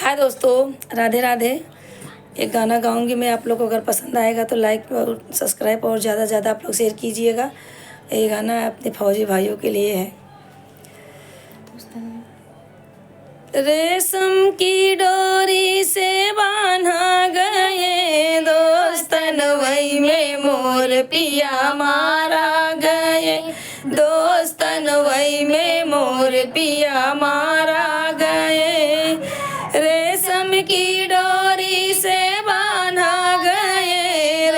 हाय दोस्तों, राधे राधे। एक गाना गाऊंगी मैं, आप लोग को अगर पसंद आएगा तो लाइक और सब्सक्राइब और ज़्यादा से ज़्यादा आप लोग शेयर कीजिएगा। ये गाना अपने फौजी भाइयों के लिए है। रेशम की डोरी से बांधा गए दोस्तन, वही में मोर पिया मारा गए दोस्तन, वही में मोर पिया मारा गए। रेशम की डोरी से बांधा गए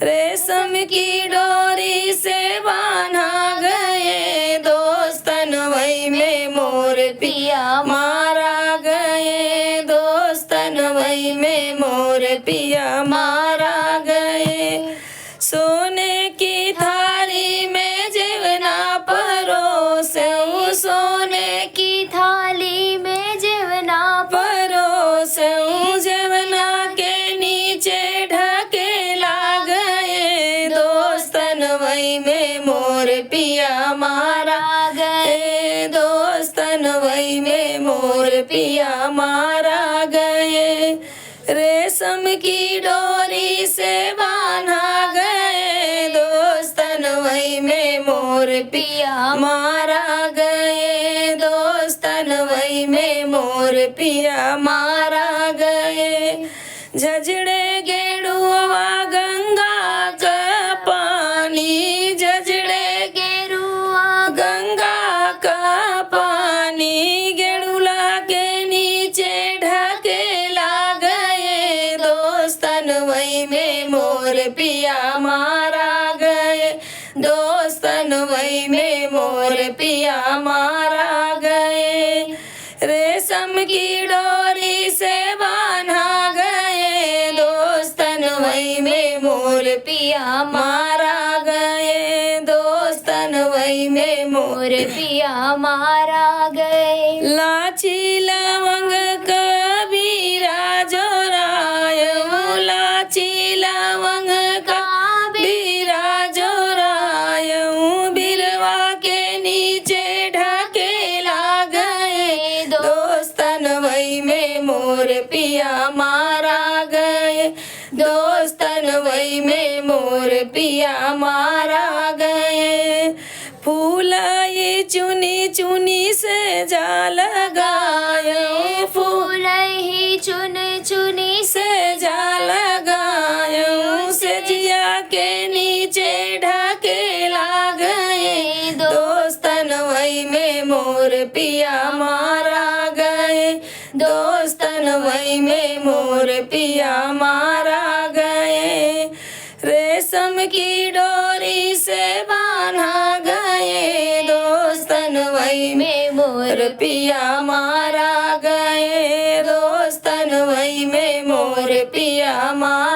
रेशम की डोरी से बांधा गए दोस्तन, वही में मोर पिया मारा गए दोस्तन, वही में मोर पिया मारा गए। सोने की थाली में जेवना परोसऊं, सोने की थाली में जेवना परोसऊं, जेवना के नीचे ढकेला गए दोस्तन, वही में मोर पिया मारा गए दोस्तन, वही में मोर पिया मारा गए। रेशम की डोरी से बांधा गए दोस्तन, वही में मोर पिया मारा गए दोस्तन, वही में मोर पिया मारा गए। झजड़े गेरुआ गंगा का पानी, झजड़े गेरुआ गंगा का पानी, गेरुला के नीचे ढकेला गए दोस्तन, वही में मोर पिया मारा गए दोस्तन, वही में मोर पिया मारा गए। रेशम की डोरी से बांधा गए दोस्तन, वही में मोर पिया मारा गए दोस्तन, वही में मोर पिया मारा गए। लाची लवंग कबीरा जोरायूं, लाची लवंग कबीरा जोरायूं, बिरवा के नीचे ढकेला गए दोस्तन, वही में मोर पिया मारा गए दोस्तन, वही में मोर पिया मारा गए। फूल ये चुनी चुनी से जा लगायूं, फूल ही चुन चुनी से जा लगायूं, सजिया के नीचे ढकेला गए दोस्तन, वही में मोर पिया मारा गए दोस्तन, वही में मोर पिया मारा गए। रेशम की डोरी से बांधा गए दोस्तन, वही में मोर पिया मारा गए दोस्तन, वही में मोर पिया मारा